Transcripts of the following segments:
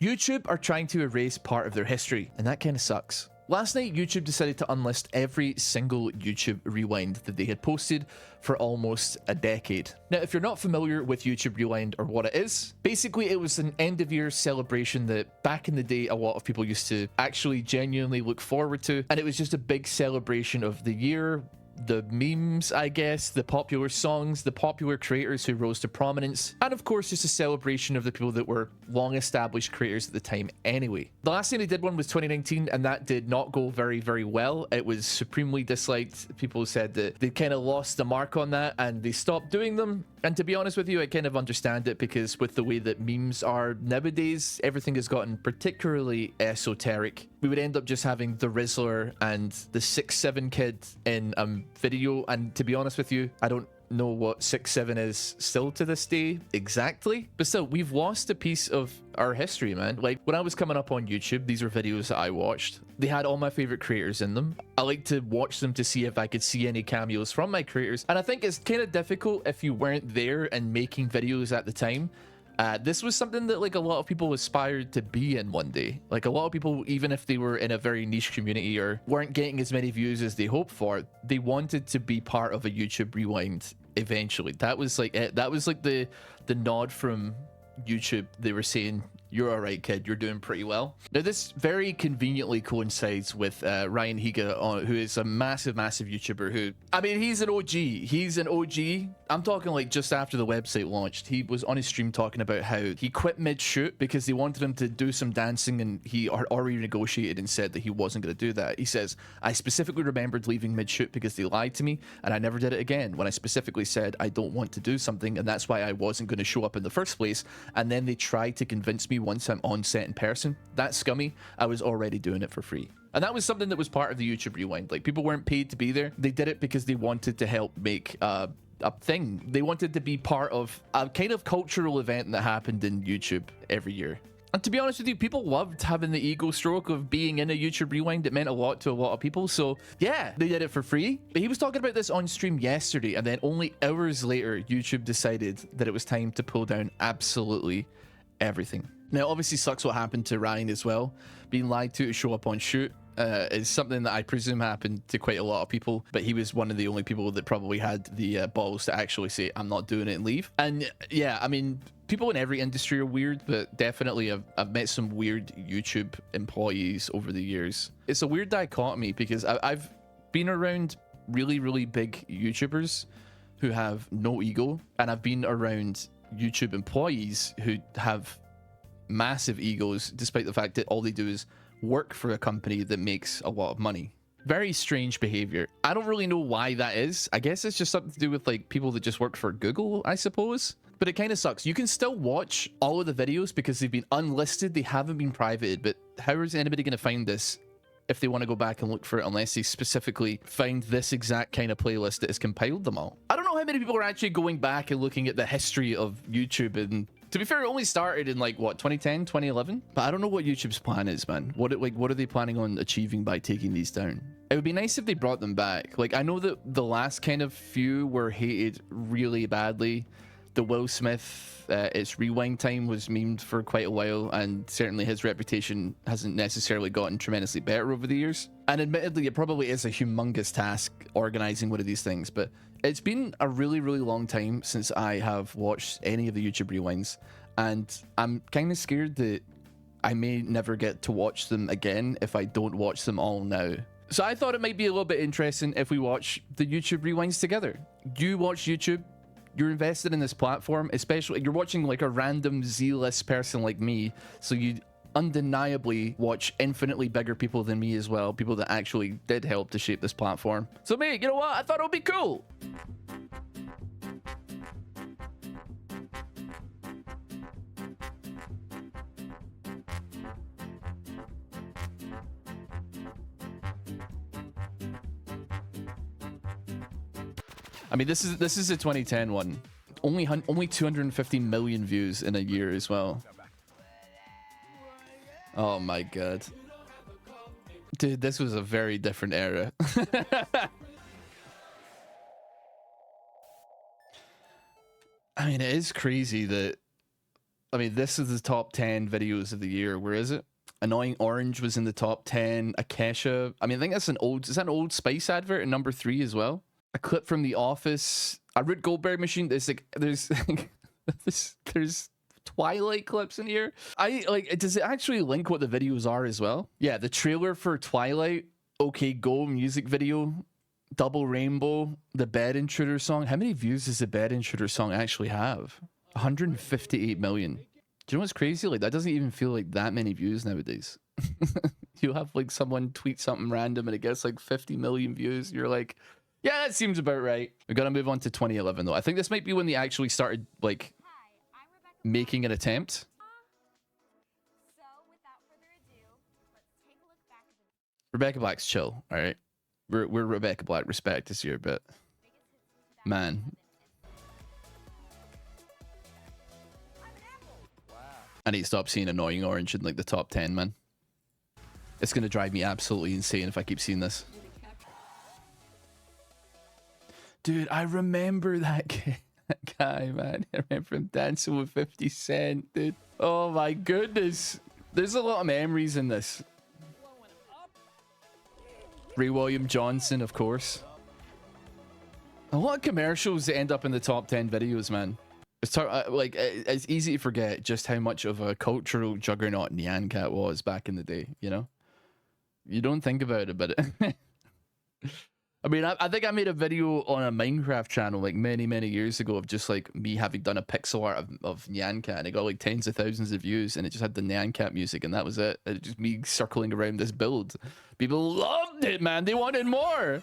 YouTube are trying to erase part of their history, and that kind of sucks. Last night, YouTube decided to unlist every single YouTube Rewind that they had posted for almost a decade. Now, if you're not familiar with YouTube Rewind or what it is, basically it was an end-of-year celebration that back in the day a lot of people used to actually genuinely look forward to, and it was just a big celebration of the year, the memes, I guess, the popular songs, the popular creators who rose to prominence, and of course just a celebration of the people that were long established creators at the time anyway. The last thing they did one was 2019, and that did not go very, very well. It was supremely disliked. People said that they kind of lost the mark on that and they stopped doing them. And to be honest with you, I kind of understand it, because with the way that memes are nowadays, everything has gotten particularly esoteric. We would end up just having the Rizzler and the 6'7" kid in a video, and to be honest with you, I don't know what 6'7" is still to this day exactly, but still, we've lost a piece of our history, man. Like, when I was coming up on YouTube, these are videos that I watched. They had all my favorite creators in them. I like to watch them to see if I could see any cameos from my creators, and I think it's kind of difficult if you weren't there and making videos at the time. This was something that like a lot of people aspired to be in one day. Like, a lot of people, even if they were in a very niche community or weren't getting as many views as they hoped for, they wanted to be part of a YouTube Rewind eventually. That was like it. That was like the nod from YouTube. They were saying, you're all right, kid, you're doing pretty well. Now, this very conveniently coincides with Ryan Higa, who is a massive YouTuber who, I mean, he's an OG. He's an OG. I'm talking like just after the website launched, he was on his stream talking about how he quit mid-shoot because they wanted him to do some dancing, and he had already negotiated and said that he wasn't going to do that. He says, I specifically remembered leaving mid-shoot because they lied to me, and I never did it again when I specifically said I don't want to do something, and that's why I wasn't going to show up in the first place. And then they tried to convince me once I'm on set in person. That's scummy. I was already doing it for free. And that was something that was part of the YouTube Rewind. Like, people weren't paid to be there. They did it because they wanted to help make a thing. They wanted to be part of a kind of cultural event that happened in YouTube every year. And to be honest with you, people loved having the ego stroke of being in a YouTube Rewind. It meant a lot to a lot of people. So yeah, they did it for free. But he was talking about this on stream yesterday, and then only hours later, YouTube decided that it was time to pull down absolutely everything. Now, obviously sucks what happened to Ryan as well. Being lied to show up on shoot is something that I presume happened to quite a lot of people, but he was one of the only people that probably had the balls to actually say, I'm not doing it, and leave. And yeah, I mean, people in every industry are weird, but definitely I've met some weird YouTube employees over the years. It's a weird dichotomy because I've been around really big YouTubers who have no ego, and I've been around YouTube employees who have massive egos, despite the fact that all they do is work for a company that makes a lot of money. Very strange behavior. I don't really know why that is. I guess it's just something to do with like people that just work for Google, I suppose. But it kind of sucks. You can still watch all of the videos because they've been unlisted. They haven't been privated. But how is anybody going to find this if they want to go back and look for it, unless they specifically find this exact kind of playlist that has compiled them all? I don't know how many people are actually going back and looking at the history of YouTube. And to be fair, it only started in like what, 2010, 2011? But I don't know what YouTube's plan is, man. What are they planning on achieving by taking these down? It would be nice if they brought them back. Like, I know that the last kind of few were hated really badly. The Will Smith, it's Rewind Time was memed for quite a while, and certainly his reputation hasn't necessarily gotten tremendously better over the years. And admittedly, it probably is a humongous task organizing one of these things, but it's been a really long time since I have watched any of the YouTube Rewinds, and I'm kind of scared that I may never get to watch them again if I don't watch them all now. So I thought it might be a little bit interesting if we watch the YouTube Rewinds together. You watch YouTube, you're invested in this platform, especially you're watching like a random Z-list person like me, so you undeniably watch infinitely bigger people than me as well, people that actually did help to shape this platform. So mate, you know what? I thought it would be cool. I mean, this is a 2010 one. Only 250 million views in a year as well. Oh my god. Dude, this was a very different era. I mean, it is crazy that I mean, this is the top 10 videos of the year. Where is it? Annoying Orange was in the top 10. Akesha. I mean, I think that's is that an Old Spice advert at number 3 as well? A clip from The Office. A Rube Goldberg machine. There's there's Twilight clips in here. Does it actually link what the videos are as well? Yeah, the trailer for Twilight, OK Go music video, Double Rainbow, the Bed Intruder song. How many views does the Bed Intruder song actually have? 158 million. Do you know what's crazy? Like, that doesn't even feel like that many views nowadays. You have like someone tweet something random and it gets like 50 million views. You're like, yeah, that seems about right. We gotta move on to 2011 though. I think this might be when they actually started like making an attempt. So without further ado, let's take a look back at the Rebecca Black's chill, all right? We're Rebecca Black respect this year, but man, I need to stop seeing Annoying Orange in like the top 10, man. It's gonna drive me absolutely insane if I keep seeing this. Dude, I remember that guy, man. I remember him dancing with 50 Cent, dude. Oh my goodness. There's a lot of memories in this. Ray William Johnson, of course. A lot of commercials that end up in the top 10 videos, man. It's easy to forget just how much of a cultural juggernaut Nyan Cat was back in the day, you know? You don't think about it, but I mean, I think I made a video on a Minecraft channel like many years ago of just like me having done a pixel art of Nyan Cat, and it got like tens of thousands of views, and it just had the Nyan Cat music, and that was it. It just me circling around this build. People loved it, man. They wanted more.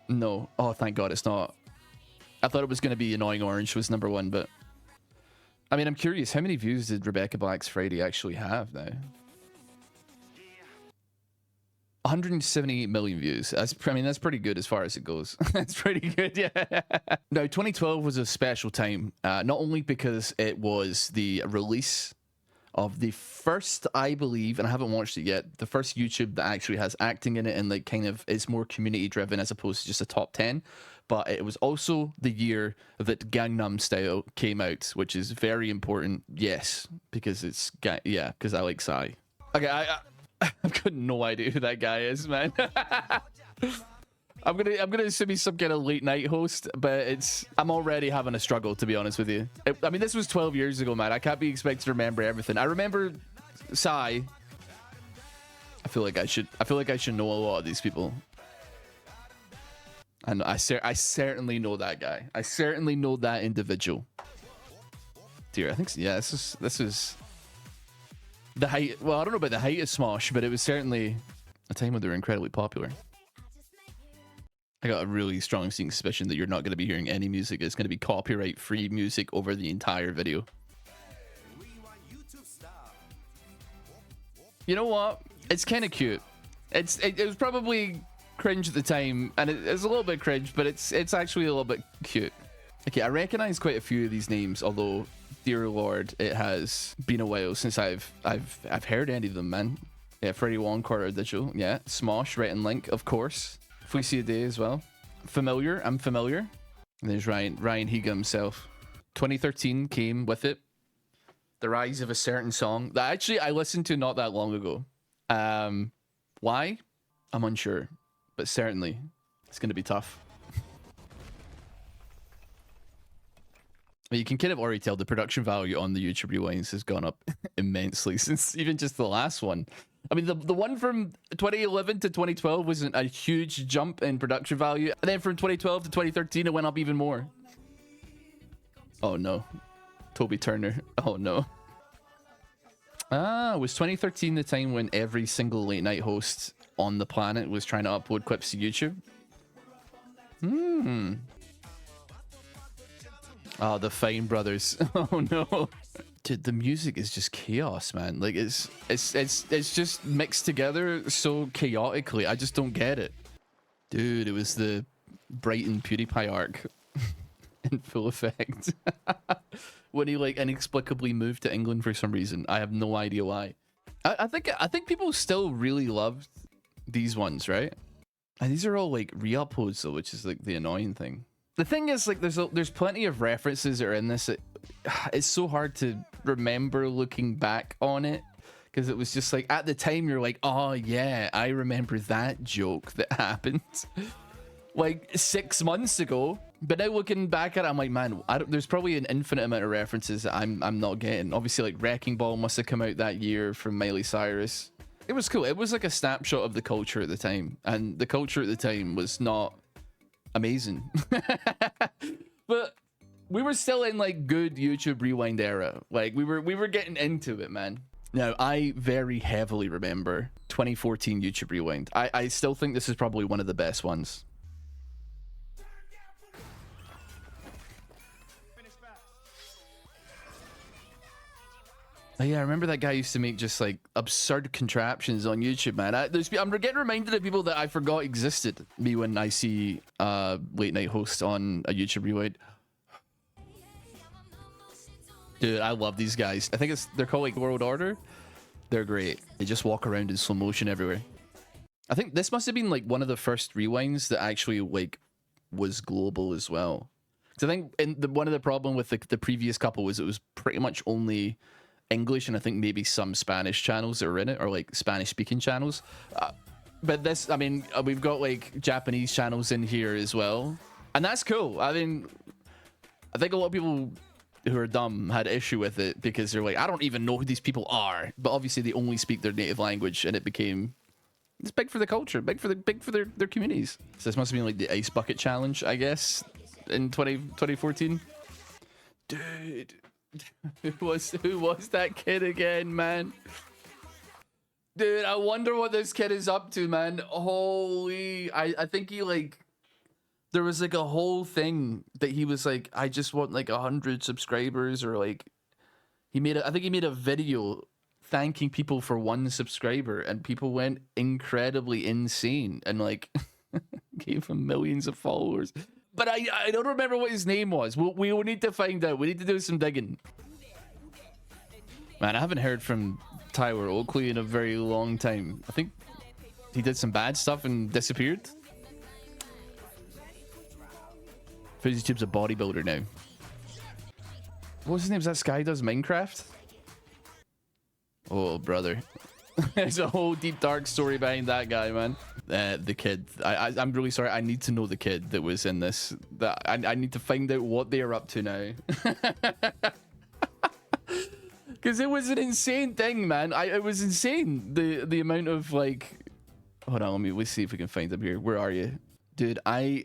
No. Oh, thank God it's not. I thought it was going to be Annoying Orange was number 1, but I mean, I'm curious, how many views did Rebecca Black's Friday actually have now? 178 million views. I mean, that's pretty good as far as it goes. That's pretty good, yeah. Now, 2012 was a special time, not only because it was the release of the first, I believe, and I haven't watched it yet, the first YouTube that actually has acting in it and like kind of is more community driven as opposed to just a top 10. But it was also the year that Gangnam Style came out, which is very important. Yes, because it's because I like Psy. Okay, I've got no idea who that guy is, man. I'm gonna assume he's some kind of late night host, but I'm already having a struggle, to be honest with you. I mean, this was 12 years ago, man. I can't be expected to remember everything. I remember Psy. I feel like I should know a lot of these people. And I certainly know that guy. I certainly know that individual. Dear, I think yeah. This is the height. Well, I don't know about the height of Smosh, but it was certainly a time when they were incredibly popular. I got a really strong suspicion that you're not going to be hearing any music. It's going to be copyright-free music over the entire video. You know what? It's kind of cute. It was probably cringe at the time, and it's a little bit cringe, but it's actually a little bit cute. Okay, I recognize quite a few of these names, although, dear Lord, it has been a while since I've heard any of them, man. Yeah, Freddy Wong, Quarter Digital. Yeah, Smosh, Rhett and Link, of course. Fleecy a Day as well. Familiar, I'm familiar. And there's Ryan Higa himself. 2013 came with it. The Rise of a Certain Song that actually I listened to not that long ago. Why? I'm unsure, but certainly it's going to be tough. You can kind of already tell the production value on the YouTube Rewinds has gone up immensely since even just the last one. I mean, the one from 2011 to 2012 wasn't a huge jump in production value. And then from 2012 to 2013, it went up even more. Oh, no. Toby Turner. Oh, no. Ah, was 2013 the time when every single late night host on the planet was trying to upload clips to YouTube? Oh, the Fine Brothers. Oh, no. Dude, the music is just chaos, man. Like, it's just mixed together so chaotically. I just don't get it. Dude, it was the Brighton PewDiePie arc in full effect. When he, like, inexplicably moved to England for some reason. I have no idea why. I think people still really loved these ones, right? And these are all, like, re-uploads, though, which is, like, the annoying thing. The thing is, like, there's plenty of references that are in this that it's so hard to remember looking back on it, because it was just like at the time you're like, oh yeah, I remember that joke that happened like 6 months ago. But now looking back at it, I'm like, man, there's probably an infinite amount of references that I'm not getting. Obviously, like Wrecking Ball must have come out that year from Miley Cyrus. It was cool. It was like a snapshot of the culture at the time, and the culture at the time was not amazing. But we were still in like good YouTube Rewind era. Like we were getting into it, man. Now, I very heavily remember 2014 YouTube Rewind. I still think this is probably one of the best ones. Oh, yeah, I remember that guy used to make just like absurd contraptions on YouTube, man. I'm getting reminded of people that I forgot existed. Me when I see late night hosts on a YouTube Rewind. Dude, I love these guys. I think they're called like World Order. They're great. They just walk around in slow motion everywhere. I think this must have been like one of the first rewinds that actually like was global as well. Because I think one of the problem with the previous couple was it was pretty much only English, and I think maybe some Spanish channels that were in it, or like Spanish speaking channels. But this, I mean, we've got like Japanese channels in here as well, and that's cool. I mean, I think a lot of people who are dumb had issue with it because they're like, I don't even know who these people are, but obviously they only speak their native language, and it's big for the culture, big for their communities. So this must have been like the ice bucket challenge, I guess, in 2014. Dude, who was that kid again, man? Dude, I wonder what this kid is up to, man. Holy, I think he like, there was like a whole thing that he was like, I just want like 100 subscribers, or like I think he made a video thanking people for 1 subscriber, and people went incredibly insane and like gave him millions of followers. But I don't remember what his name was. We will need to find out. We need to do some digging. Man, I haven't heard from Tyler Oakley in a very long time. I think he did some bad stuff and disappeared. YouTube's a bodybuilder now. What's his name? Is that Sky Does Minecraft? Oh, brother. There's a whole deep dark story behind that guy, man. The kid. I'm really sorry. I need to know the kid that was in this. I need to find out what they are up to now. Because it was an insane thing, man. It was insane. The amount of like... Hold on, let's see if we can find him here. Where are you? Dude, I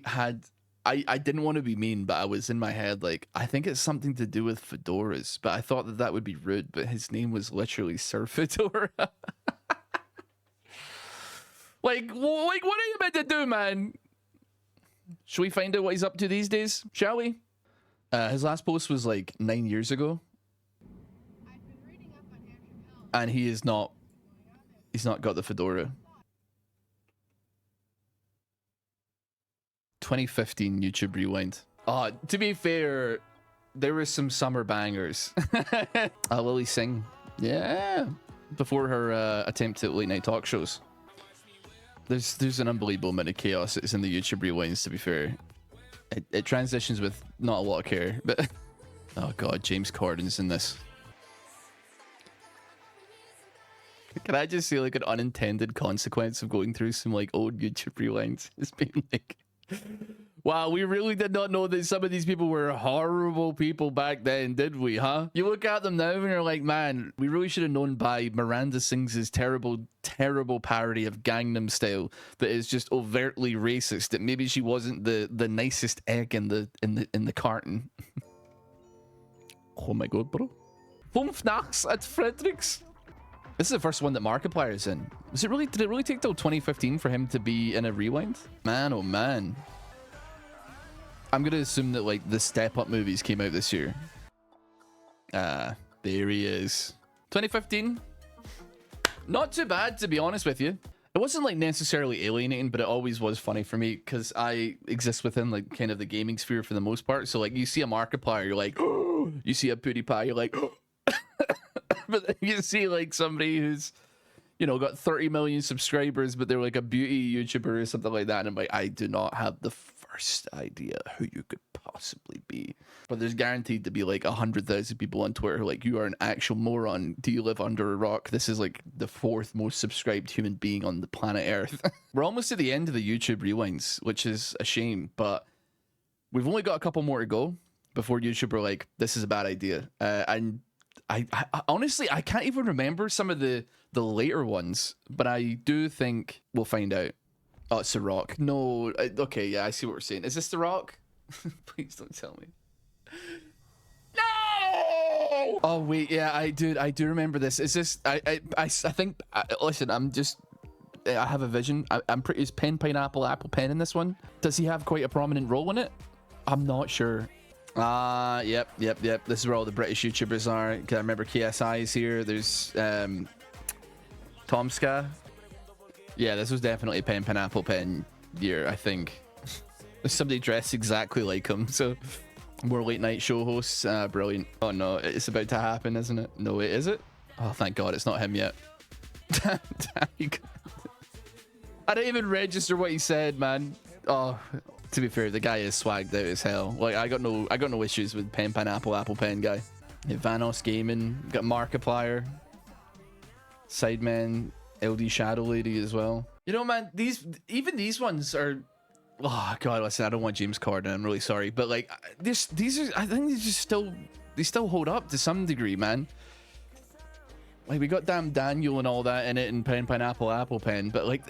didn't want to be mean, but I was in my head like, I think it's something to do with fedoras, but I thought that would be rude, but his name was literally Sir Fedora. Like, what are you meant to do, man? Should we find out what he's up to these days? Shall we? His last post was like 9 years ago. And he's not got the fedora. 2015 YouTube Rewind. To be fair, there were some summer bangers. Lily Singh. Yeah. Before her attempt at late night talk shows. There's an unbelievable amount of chaos that's in the YouTube Rewinds, to be fair. It transitions with not a lot of care, but... Oh god, James Corden's in this. Can I just say like an unintended consequence of going through some like old YouTube Rewinds? It's been like... Wow, we really did not know that some of these people were horrible people back then, did we, huh? You look at them now and you're like, man, we really should have known by Miranda Sings' terrible, terrible parody of Gangnam Style that is just overtly racist, that maybe she wasn't the nicest egg in the carton. Oh my god, bro. Fünf nachts at Frederick's. This is the first one that Markiplier's in. Did it really take till 2015 for him to be in a rewind? Man, oh man. I'm gonna assume that like the Step Up movies came out this year. There he is. 2015. Not too bad, to be honest with you. It wasn't like necessarily alienating, but it always was funny for me because I exist within like kind of the gaming sphere for the most part. So like you see a Markiplier, you're like, oh. You see a PewDiePie, you're like, oh. But then you see like somebody who's, you know, got 30 million subscribers, but they're like a beauty YouTuber or something like that, and I'm like, I do not have the worst idea who you could possibly be. But there's guaranteed to be like 100,000 people on Twitter who are like, you are an actual moron. Do you live under a rock? This is like the 4th most subscribed human being on the planet Earth. We're almost at the end of the YouTube rewinds, which is a shame, but we've only got a couple more to go before YouTube are like, this is a bad idea. And I honestly, I can't even remember some of the later ones, but I do think we'll find out. Oh, it's The Rock. No, okay, yeah, I see what we're saying. Is this The Rock? Please don't tell me. No! Oh wait, yeah, I do remember this. Is this? I think. Listen, I have a vision. I'm pretty. Is Pineapple Apple Pen in this one? Does he have quite a prominent role in it? I'm not sure. Yep. This is where all the British YouTubers are. I remember KSI is here. There's Tomska. Yeah, this was definitely Pineapple Pen year, I think. There's somebody dressed exactly like him, so more late night show hosts. Brilliant. Oh no, it's about to happen, isn't it? No, wait, is it? Oh, thank God, it's not him yet. I didn't even register what he said, man. Oh, to be fair, the guy is swagged out as hell. Like, I got no issues with Pineapple Apple Pen guy. Yeah, Vanos Gaming, got Markiplier, Sidemen, LD Shadow Lady as well. You know, man, even these ones are. Oh God, listen, I don't want James Corden. I'm really sorry, but like, these are. I think they still hold up to some degree, man. Like, we got damn Daniel and all that in it, and Pineapple Apple Pen, but like,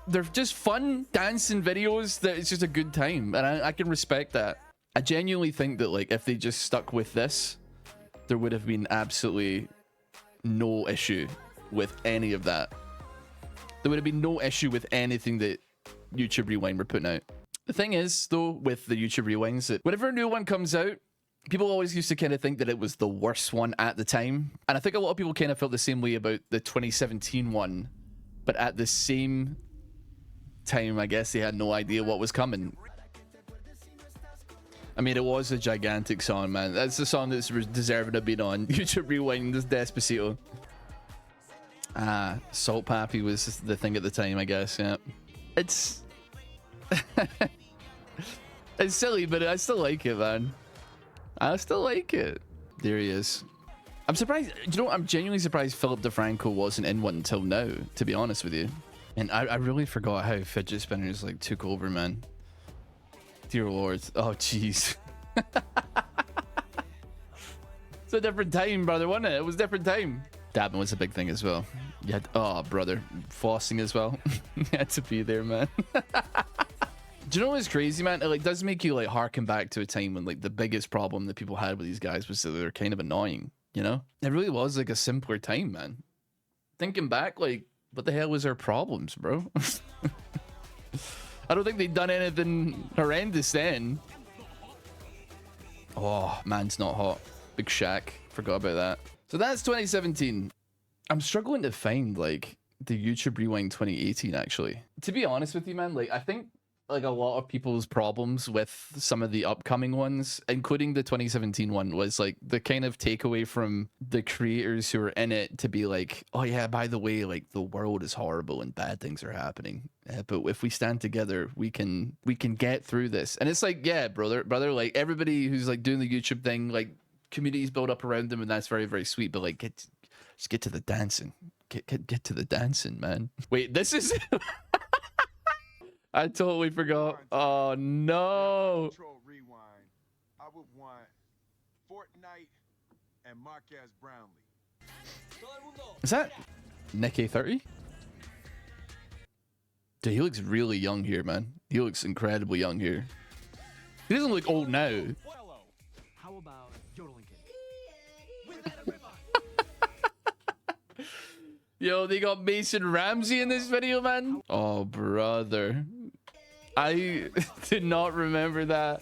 they're just fun dancing videos that it's just a good time, and I can respect that. I genuinely think that like, if they just stuck with this, there would have been absolutely no issue with any of that. There would have been no issue with anything that YouTube Rewind were putting out. The thing is, though, with the YouTube Rewinds, that whenever a new one comes out, people always used to kind of think that it was the worst one at the time. And I think a lot of people kind of felt the same way about the 2017 one. But at the same time, I guess they had no idea what was coming. I mean, it was a gigantic song, man. That's the song that's deserving of being on YouTube Rewind, this Despacito. Salt Pappy was the thing at the time, I guess. Yeah, it's it's silly, but I still like it, man. I still like it. There he is. I'm surprised. You know what? I'm genuinely surprised Philip DeFranco wasn't in one until now, to be honest with you. And I really forgot how fidget spinners like took over, man. Dear Lord. Oh, jeez. It's a different time, brother, wasn't it? It was a different time. Dabbing was a big thing as well. You had, oh, brother, flossing as well. You had to be there, man. Do you know what's crazy, man? It like does make you like harken back to a time when like the biggest problem that people had with these guys was that they were kind of annoying, you know? It really was like a simpler time, man. Thinking back, like, what the hell was our problems, bro? I don't think they'd done anything horrendous then. Oh, man's not hot. Big Shaq. Forgot about that. So that's 2017. I'm struggling to find like the YouTube Rewind 2018 actually. To be honest with you, man, like I think like a lot of people's problems with some of the upcoming ones, including the 2017 one, was like the kind of takeaway from the creators who were in it to be like, oh yeah, by the way, like the world is horrible and bad things are happening. But if we stand together, we can get through this. And it's like, yeah, brother, like everybody who's like doing the YouTube thing, like communities build up around them, and that's very, very sweet. But like, just get to the dancing. Get to the dancing, man. Wait, this is. I totally forgot. Oh no. I would want Fortnite and Marquez Brownlee. Is that Nick A30? Dude, he looks really young here, man. He looks incredibly young here. He doesn't look old now. How about yodeling kid? Yo, they got Mason Ramsey in this video, man. Oh, brother. I did not remember that.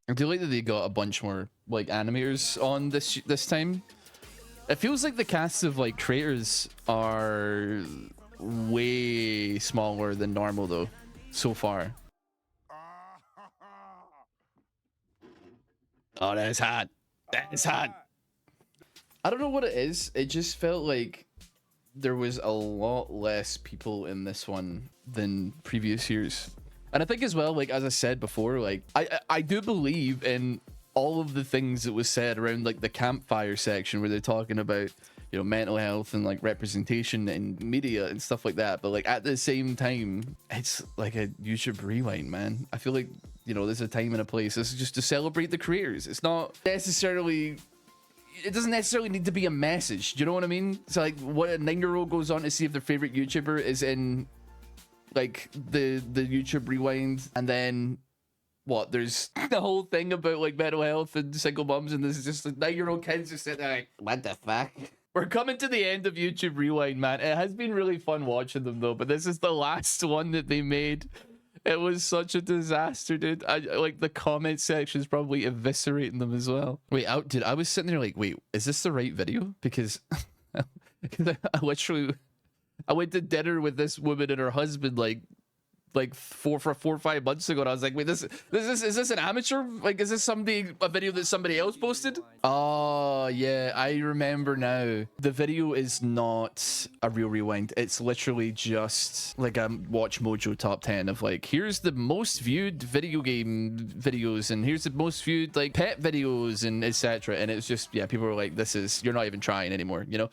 I do like that they got a bunch more like animators on this time. It feels like the cast of like creators are way smaller than normal though, so far. Oh, that's hot. That's hot. I don't know what it is. It just felt like there was a lot less people in this one than previous years. And I think as well, like, as I said before, like, I do believe in all of the things that was said around, like, the campfire section where they're talking about, you know, mental health and, like, representation in media and stuff like that. But, like, at the same time, it's like a YouTube rewind, man. I feel like, you know, there's a time and a place. This is just to celebrate the careers. It's not necessarily... It doesn't necessarily need to be a message. Do you know what I mean? So, like, what a 9-year-old goes on to see if their favorite YouTuber is in, like, the YouTube rewind, and then what? There's the whole thing about, like, mental health and single moms, and this is just like 9-year-old kids just sitting there like, what the fuck? We're coming to the end of YouTube rewind, man. It has been really fun watching them though, but this is the last one that they made. It was such a disaster, dude. I like the comment section is probably eviscerating them as well. Wait, dude, I was sitting there like, wait, is this the right video? Because I literally, I went to dinner with this woman and her husband like 4 or 5 months ago, and I was like, wait, is this an amateur? Like, is this a video that somebody else posted? Oh yeah, I remember now. The video is not a real rewind. It's literally just like a Watch Mojo top 10 of like, here's the most viewed video game videos, and here's the most viewed like pet videos, and etc. And it's just, yeah, people were like, you're not even trying anymore, you know.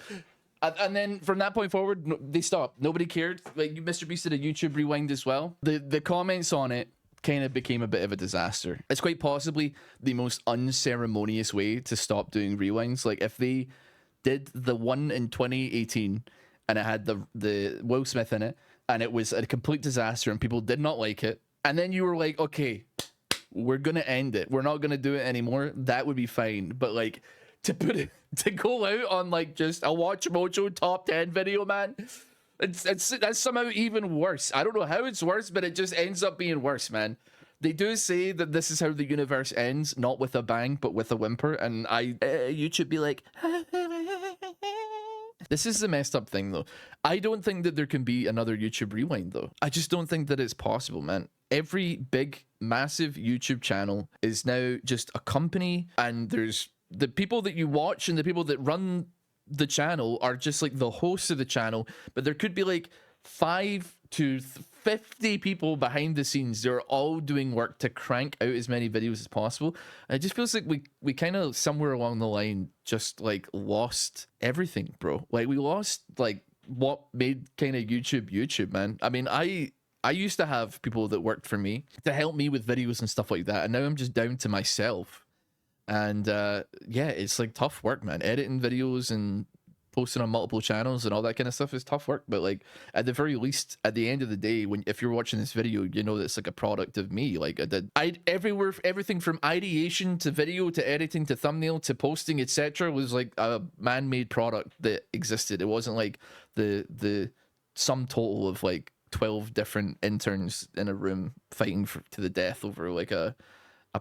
And then from that point forward, they stopped. Nobody cared. Like, Mr. Beast did a YouTube rewind as well. The comments on it kind of became a bit of a disaster. It's quite possibly the most unceremonious way to stop doing rewinds. Like, if they did the one in 2018 and it had the Will Smith in it, and it was a complete disaster and people did not like it, and then you were like, okay, we're gonna end it. We're not gonna do it anymore. That would be fine. But like, to go out on like just a Watch Mojo top 10 video, man, that's somehow even worse. I don't know how it's worse, but it just ends up being worse, man. They do say that this is how the universe ends, not with a bang, but with a whimper, and YouTube be like, this is the messed up thing though. I don't think that there can be another YouTube rewind though. I just don't think that it's possible, man. Every big, massive YouTube channel is now just a company, and there's the people that you watch and the people that run the channel are just like the hosts of the channel, but there could be like 5 to 50 people behind the scenes. They're all doing work to crank out as many videos as possible. And it just feels like we kind of somewhere along the line just like lost everything, bro. Like, we lost like what made kind of YouTube, man. I mean, I used to have people that worked for me to help me with videos and stuff like that, and now I'm just down to myself. And yeah, it's like tough work, man. Editing videos and posting on multiple channels and all that kind of stuff is tough work. But like, at the very least, at the end of the day, if you're watching this video, you know that it's like a product of me. Like, everything from ideation to video to editing to thumbnail to posting, etc., was like a man-made product that existed. It wasn't like the sum total of like 12 different interns in a room fighting to the death over like a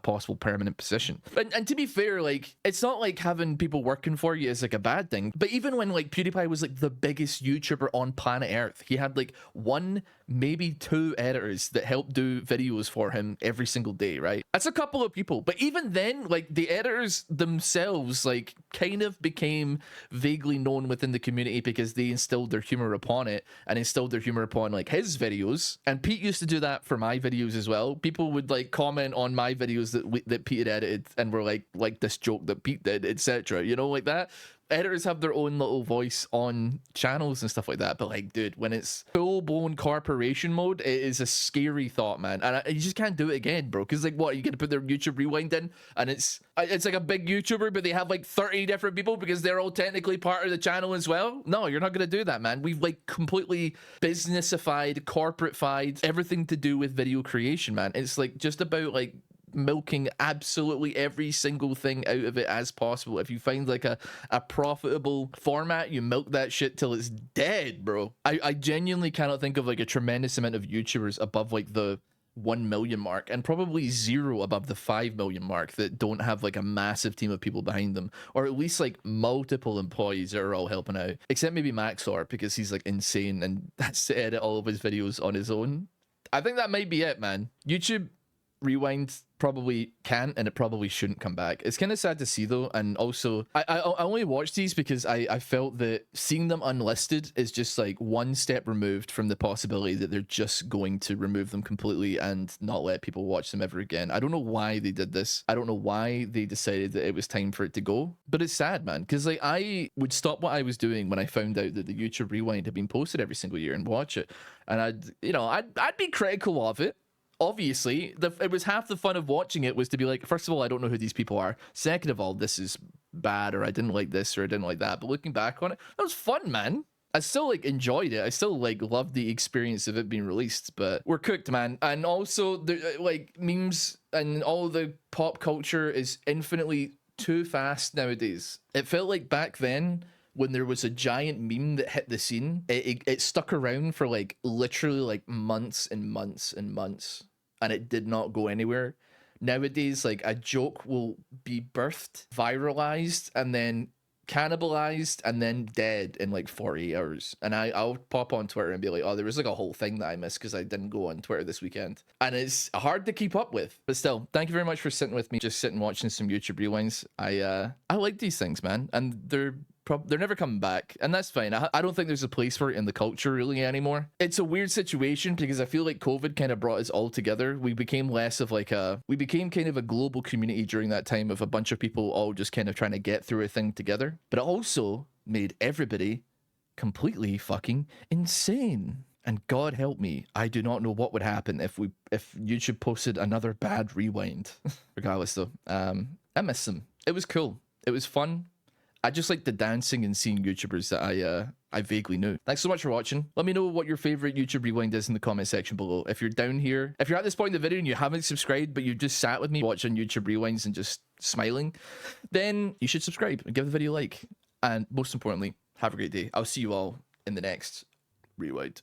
possible permanent position. And to be fair, like, it's not like having people working for you is like a bad thing. But even when like PewDiePie was like the biggest YouTuber on planet Earth, he had like 1, maybe 2 editors that helped do videos for him every single day, right? That's a couple of people. But even then, like, the editors themselves like kind of became vaguely known within the community because they instilled their humor upon it and instilled their humor upon like his videos. And Pete used to do that for my videos as well. People would like comment on my videos that Pete had edited and were like this joke that Pete did, etc. You know, like that. Editors have their own little voice on channels and stuff like that, but like, dude, when it's full-blown corporation mode, it is a scary thought, man. And you just can't do it again, bro, because like, what, are you gonna put their YouTube rewind in and it's like a big YouTuber, but they have like 30 different people because they're all technically part of the channel as well? No, you're not gonna do that, man. We've like completely businessified, corporate-fied everything to do with video creation, man. It's like just about like milking absolutely every single thing out of it as possible. If you find like a profitable format, you milk that shit till it's dead, bro. I genuinely cannot think of like a tremendous amount of YouTubers above like the 1 million mark, and probably 0 above the 5 million mark that don't have like a massive team of people behind them, or at least like multiple employees that are all helping out, except maybe Maxor, because he's like insane and has to edit all of his videos on his own. I think that might be it, man. YouTube, Rewind probably can and it probably shouldn't come back. It's kind of sad to see though, and also I only watched these because I felt that seeing them unlisted is just like one step removed from the possibility that they're just going to remove them completely and not let people watch them ever again. I don't know why they did this. I don't know why they decided that it was time for it to go, but it's sad, man, because like I would stop what I was doing when I found out that the YouTube Rewind had been posted every single year and watch it, and I'd be critical of it. Obviously, it was half the fun of watching it was to be like, first of all, I don't know who these people are. Second of all, this is bad, or I didn't like this, or I didn't like that. But looking back on it, that was fun, man. I still like enjoyed it. I still like loved the experience of it being released. But we're cooked, man. And also, the like memes and all the pop culture is infinitely too fast nowadays. It felt like back then, when there was a giant meme that hit the scene, it stuck around for like literally like months and months and months, and it did not go anywhere. Nowadays, like a joke will be birthed, viralized, and then cannibalized, and then dead in like 48 hours. And I'll pop on Twitter and be like, oh, there was like a whole thing that I missed because I didn't go on Twitter this weekend. And it's hard to keep up with. But still, thank you very much for sitting with me, just sitting watching some YouTube rewinds. I like these things, man, and they're never coming back, and that's fine. I don't think there's a place for it in the culture really anymore. It's a weird situation because I feel like COVID kind of brought us all together. We became less of like we became kind of a global community during that time of a bunch of people all just kind of trying to get through a thing together. But it also made everybody completely fucking insane. And God help me, I do not know what would happen if YouTube posted another bad rewind. Regardless though, I miss them. It was cool. It was fun. I just like the dancing and seeing YouTubers that I vaguely knew. Thanks so much for watching. Let me know what your favorite YouTube rewind is in the comment section below. If you're down here, if you're at this point in the video and you haven't subscribed, but you just sat with me watching YouTube rewinds and just smiling, then you should subscribe and give the video a like. And most importantly, have a great day. I'll see you all in the next rewind.